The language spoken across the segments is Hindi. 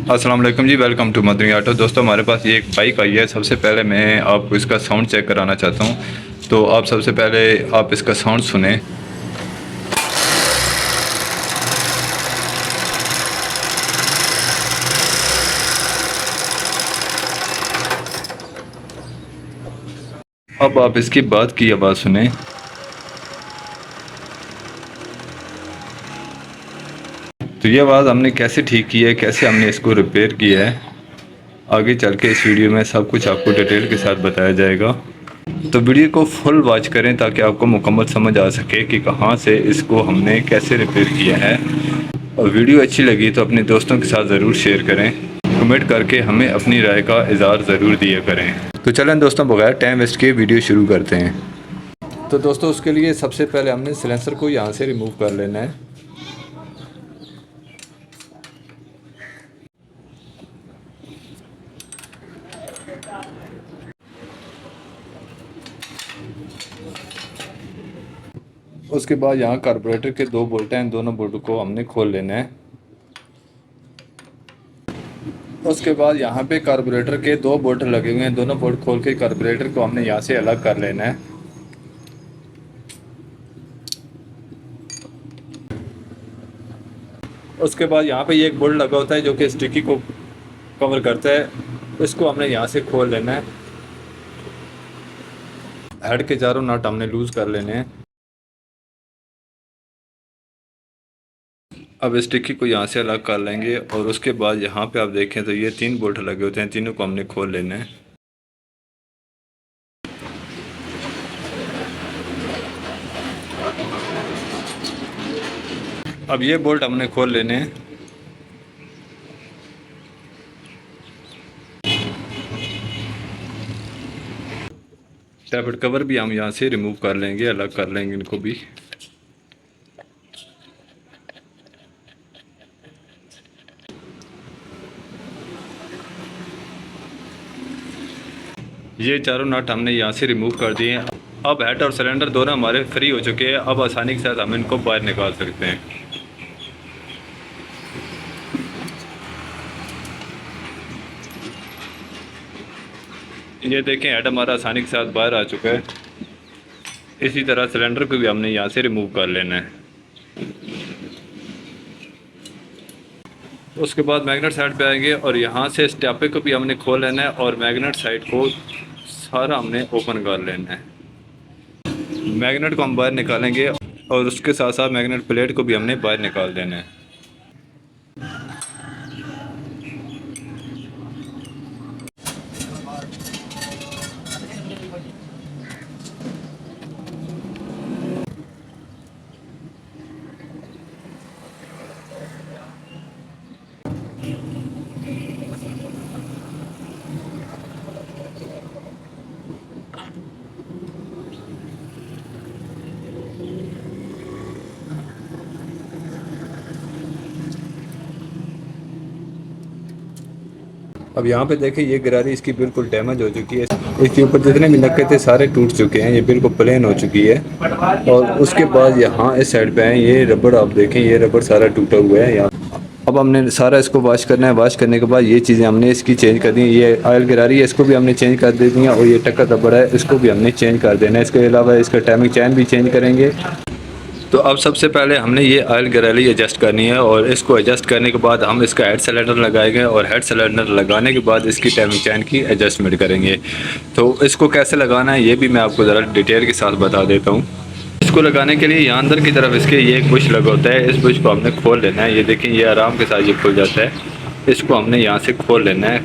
अस्सलाम वालेकुम जी, वेलकम टू मदनी ऑटो। दोस्तों, हमारे पास ये एक बाइक आई है। सबसे पहले मैं आपको इसका साउंड चेक कराना चाहता हूँ। तो आप सबसे पहले आप इसका साउंड सुने। अब आप इसकी बात की आवाज़ सुने। तो ये आवाज़ हमने कैसे ठीक की है, कैसे हमने इसको रिपेयर किया है, आगे चल के इस वीडियो में सब कुछ आपको डिटेल के साथ बताया जाएगा। तो वीडियो को फुल वॉच करें ताकि आपको मुकम्मल समझ आ सके कि कहाँ से इसको हमने कैसे रिपेयर किया है। और वीडियो अच्छी लगी तो अपने दोस्तों के साथ ज़रूर शेयर करें। कमेंट करके हमें अपनी राय का इज़हार ज़रूर दिया करें। तो चलें दोस्तों, बगैर टाइम वेस्ट किए वीडियो शुरू करते हैं। तो दोस्तों, उसके लिए सबसे पहले हमने सिलेंसर को यहाँ से रिमूव कर लेना है। उसके बाद यहाँ कार्बोरेटर के 2 बोल्ट हैं, दोनों बोल्ट को हमने खोल लेना है। उसके बाद यहाँ पे कार्बोरेटर के 2 बोल्ट लगे हुए हैं, दोनों बोल्ट खोल के कार्बोरेटर को हमने यहाँ से अलग कर लेना है। उसके बाद यहाँ पे ये एक बोल्ट लगा होता है जो कि स्टिकी को कवर करता है, इसको हमने यहाँ से खोल लेना है। हेड के चारों नट हमने लूज़ कर लेने हैं। अब स्टिकी को यहाँ से अलग कर लेंगे और उसके बाद यहाँ पे आप देखें तो ये 3 बोल्ट लगे होते हैं, तीनों को हमने खोल लेना है। अब ये बोल्ट हमने खोल लेने हैं। टैपेड कवर भी हम यहाँ से रिमूव कर लेंगे, अलग कर लेंगे इनको भी। ये चारों नट हमने यहाँ से रिमूव कर दिए हैं। अब हेड और सिलेंडर दोनों हमारे फ्री हो चुके हैं। अब आसानी के साथ हम इनको बाहर निकाल सकते हैं। ये देखें, हेड हमारा आसानी के साथ बाहर आ चुका है। इसी तरह सिलेंडर को भी हमने यहाँ से रिमूव कर लेना है। उसके बाद मैग्नेट साइड पे आएंगे और यहाँ से स्टैपे को भी हमने खोल लेना है और मैग्नेट साइड को सारा हमने ओपन कर लेना है। मैग्नेट को हम बाहर निकालेंगे और उसके साथ साथ मैग्नेट प्लेट को भी हमने बाहर निकाल देना है। अब यहाँ पे देखें, ये गरारी इसकी बिल्कुल डैमेज हो चुकी है। इसके ऊपर जितने भी नक्के थे सारे टूट चुके हैं, ये बिल्कुल प्लेन हो चुकी है। और उसके बाद यहाँ इस साइड पे है, ये रबड़ आप देखें, ये रबड़ सारा टूटा हुआ है यहाँ। अब हमने सारा इसको वॉश करना है। वॉश करने के बाद ये चीज़ें हमने इसकी चेंज कर दी। ये ऑयल गरारी है, इसको भी हमने चेंज कर दे दी है। और ये टक्कर रबड़ है, इसको भी हमने चेंज कर देना है। इसके अलावा इसका टाइमिंग चैन भी चेंज करेंगे। तो अब सबसे पहले हमने ये ऑयल गरारी एडजस्ट करनी है और इसको एडजस्ट करने के बाद हम इसका हेड सिलेंडर लगाएंगे और हेड सिलेंडर लगाने के बाद इसकी टाइमिंग चैन की एडजस्टमेंट करेंगे। तो इसको कैसे लगाना है ये भी मैं आपको ज़रा डिटेल के साथ बता देता हूँ। इसको लगाने के लिए यहाँ अंदर की तरफ इसके ये एक बुश लगा होता है, इस बुश को हमने खोल लेना है। ये देखें, ये आराम के साथ ये खुल जाता है। इसको हमने यहाँ से खोल लेना है।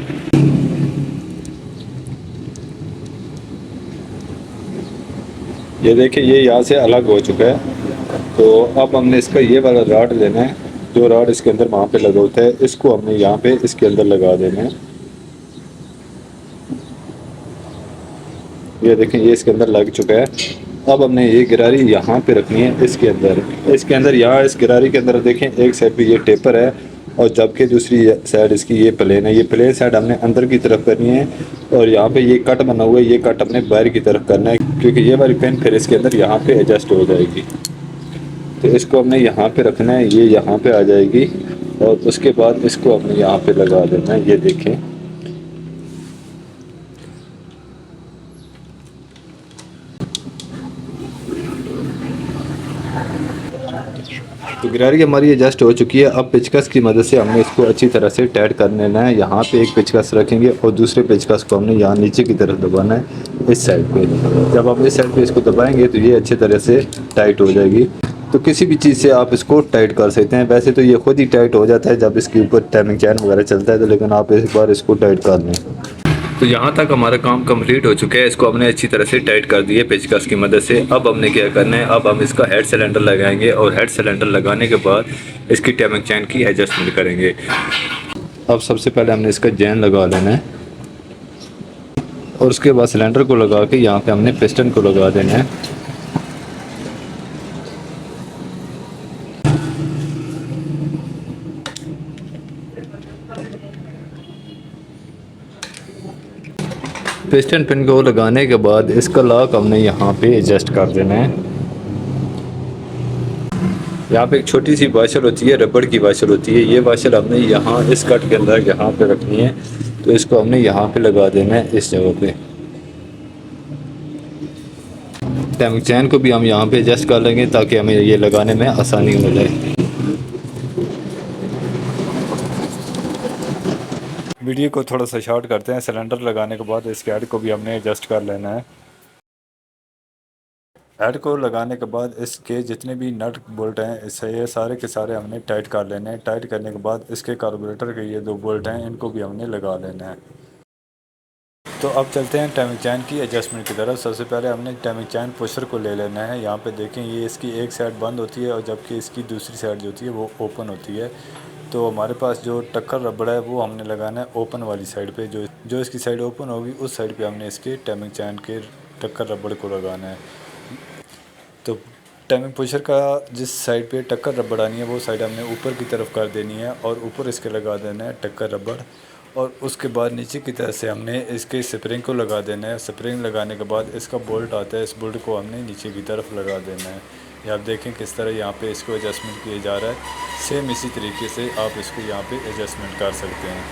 ये देखिए, ये यहाँ से अलग हो चुका है। तो अब हमने इसका ये वाला रॉड लेना है, जो रॉड इसके अंदर वहाँ पे लगा होता है, इसको हमने यहाँ पे इसके अंदर लगा देना है। ये देखें, ये इसके अंदर लग चुका है। अब हमने ये गिरारी यहाँ पे रखनी है इसके अंदर यहाँ इस गिरारी के अंदर देखें, एक साइड पे ये टेपर है और जबकि दूसरी साइड इसकी ये प्लेन है। ये प्लेन साइड हमने अंदर की तरफ करनी है और यहाँ पे ये कट बना हुआ है, ये कट हमने बाहर की तरफ करना है, क्योंकि ये वाली पेन फिर इसके अंदर यहाँ पे एडजस्ट हो जाएगी। तो इसको हमने यहाँ पे रखना है, ये यहाँ पे आ जाएगी और उसके बाद इसको अपने यहाँ पे लगा देना है। ये देखें, तो गिरारी हमारी एडजस्ट हो चुकी है। अब पेचकस की मदद से हमने इसको अच्छी तरह से टाइट कर लेना है। यहाँ पे एक पेचकस रखेंगे और दूसरे पेचकस को हमने यहाँ नीचे की तरफ दबाना है इस साइड पे। जब आप इस साइड पे इसको दबाएंगे तो ये अच्छी तरह से टाइट हो जाएगी। तो किसी भी चीज़ से आप इसको टाइट कर सकते हैं। वैसे तो ये खुद ही टाइट हो जाता है जब इसके ऊपर टाइमिंग चैन वगैरह चलता है, तो लेकिन आप एक बार इसको टाइट कर लें। तो यहाँ तक हमारा काम कंप्लीट हो चुका है। इसको हमने अच्छी तरह से टाइट कर दिए पेचकस की मदद से। अब हमने क्या करना है, अब हम इसका हेड सिलेंडर लगाएंगे और हेड सिलेंडर लगाने के बाद इसकी टाइमिंग चैन की एडजस्टमेंट करेंगे। अब सबसे पहले हमने इसका चैन लगा लेना है और उसके बाद सिलेंडर को लगा के यहाँ पे हमने पिस्टन को लगा देना है। पिस्टन पिन को लगाने के बाद इसका लॉक हमने यहाँ पे एडजस्ट कर देना है। यहाँ पे एक छोटी सी वाशर होती है, रबड़ की वाशर होती है। ये वाशर हमने यहाँ इस कट के अंदर यहाँ पे रखनी है, तो इसको हमने यहाँ पे लगा देना है इस जगह पे। टाइमिंग चैन को भी हम यहाँ पे एडजस्ट कर लेंगे ताकि हमें ये लगाने में आसानी हो जाए। वीडियो को थोड़ा सा शॉर्ट करते हैं। सिलेंडर लगाने के बाद इसके हेड को भी हमने एडजस्ट कर लेना है। हेड को लगाने के बाद इसके जितने भी नट बोल्ट हैं इससे ये सारे के सारे हमने टाइट कर लेने हैं। टाइट करने के बाद इसके कार्बोरेटर के ये 2 बोल्ट हैं, इनको भी हमने लगा लेना है। तो अब चलते हैं टाइमिंग चैन की एडजस्टमेंट की तरफ। सबसे पहले हमने टाइमिंग चैन पुशर को ले लेना है। यहाँ पे देखें, ये इसकी एक साइड बंद होती है और जबकि इसकी दूसरी साइड जो होती है वो ओपन होती है। तो हमारे पास जो टक्कर रबड़ है वो हमने लगाना है ओपन वाली साइड पे। जो इसकी साइड ओपन होगी उस साइड पे हमने इसके टाइमिंग चैन के टक्कर रबड़ को लगाना है। तो टाइमिंग पुशर का जिस साइड पे टक्कर रबड़ आनी है वो साइड हमने ऊपर की तरफ कर देनी है और ऊपर इसके लगा देना है टक्कर रबड़। और उसके बाद नीचे की तरफ से हमने इसके स्प्रिंग को लगा देना है। स्प्रिंग लगाने के बाद इसका बोल्ट आता है, इस बोल्ट को हमने नीचे की तरफ लगा देना है। ये आप देखें किस तरह यहाँ पे इसको एडजस्टमेंट किया जा रहा है। सेम इसी तरीके से आप इसको यहाँ पे एडजस्टमेंट कर सकते हैं।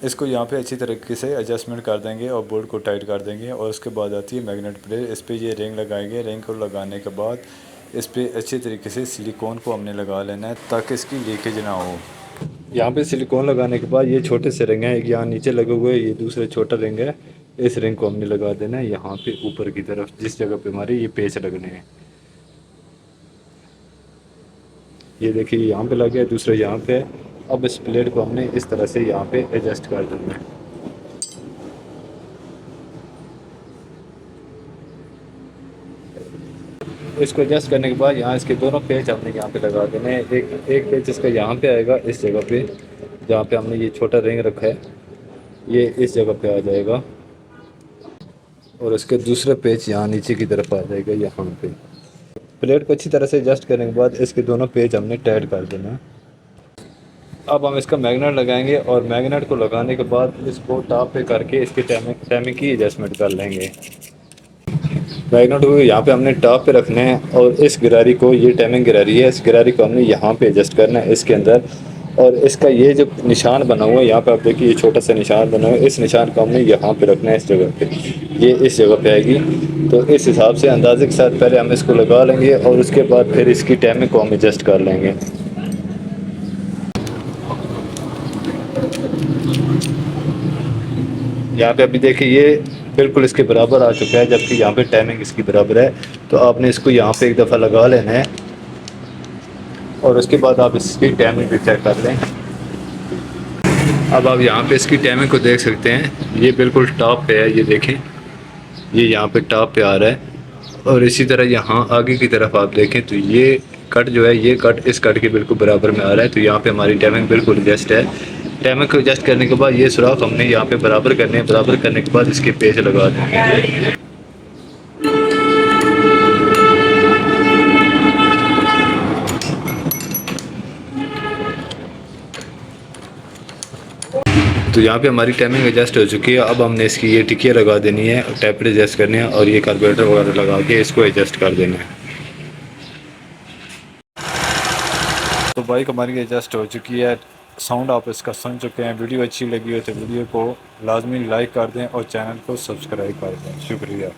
इसको यहाँ पे अच्छी तरीके से एडजस्टमेंट कर देंगे और बोल्ट को टाइट कर देंगे। और उसके बाद आती है मैग्नेट प्लेट। इस पर ये रिंग लगाएंगे। रिंग को लगाने के बाद इस पर अच्छी तरीके से सिलिकॉन को हमने लगा लेना है ताकि इसकी लीकेज ना हो। यहाँ पे सिलिकॉन लगाने के बाद ये छोटे से रिंग हैं, एक यहाँ नीचे लगे हुए, ये दूसरे छोटा रिंग है। इस रिंग को हमने लगा देना है यहाँ पे ऊपर की तरफ, जिस जगह पे हमारे ये पेच लगने हैं। ये देखिए यहाँ पे लगे, दूसरा यहाँ पे है। अब इस प्लेट को हमने इस तरह से यहाँ पे एडजस्ट कर देना है। इसको एडजस्ट करने के बाद यहाँ इसके दोनों पेच हमने यहाँ पे लगा देने हैं। एक पेच इसका यहाँ पे आएगा इस जगह पे, जहाँ पे हमने ये छोटा रिंग रखा है, ये इस जगह पे आ जाएगा। और इसके दूसरा पेच यहाँ नीचे की तरफ आ जाएगा यहाँ पे। प्लेट को अच्छी तरह से एडजस्ट करने के बाद इसके दोनों पेच हमने टाइट कर देना है। अब हम इसका मैग्नेट लगाएंगे और मैग्नेट को लगाने के बाद इसको टॉप पे करके इसके टाइमिंग की एडजस्टमेंट कर लेंगे। मैग्नेट को यहाँ पे हमने टॉप पे रखना है और इस गिरारी को, ये टाइमिंग गिरारी है, इस गिरारी को हमने यहाँ पे एडजस्ट करना है इसके अंदर। और इसका ये जो निशान बना हुआ है यहाँ पे आप देखिए, ये छोटा सा निशान बना हुआ है, इस निशान को हमने यहाँ पे रखना है इस जगह पे। ये इस जगह पे आएगी। तो इस हिसाब से अंदाजे के साथ पहले हम इसको लगा लेंगे और उसके बाद फिर इसकी टाइमिंग को हम एडजस्ट कर लेंगे। यहाँ पे अभी देखिए ये बिल्कुल इसके बराबर आ चुका है, जबकि यहाँ पे टाइमिंग इसकी बराबर है। तो आपने इसको यहाँ पे एक दफ़ा लगा लेना है और उसके बाद आप इसकी टाइमिंग भी चेक कर लें। अब आप यहाँ पे इसकी टाइमिंग को देख सकते हैं, ये बिल्कुल टॉप पे है। ये देखें, ये यहाँ पे टॉप पे आ रहा है। और इसी तरह यहाँ आगे की तरफ आप देखें तो ये कट जो है, ये कट इस कट के बिल्कुल बराबर में आ रहा है। तो यहाँ पे हमारी टाइमिंग बिल्कुल एडजस्ट है। टाइमिंग को एडजस्ट करने के बाद ये सुराख हमने यहाँ पे बराबर करने हैं। बराबर करने के बाद इसके पेच लगा देंगे। तो यहाँ पे हमारी टाइमिंग एडजस्ट हो चुकी है। अब हमने इसकी ये टिकिया लगा देनी है, टैपर एडजस्ट करने हैं और ये कार्बोरेटर वगैरह लगा के इसको एडजस्ट कर देना है। तो बाइक हमारी एडजस्ट हो चुकी है। साउंड आप इसका सुन चुके हैं। वीडियो अच्छी लगी हो तो वीडियो को लाजमी लाइक कर दें और चैनल को सब्सक्राइब कर दें। शुक्रिया।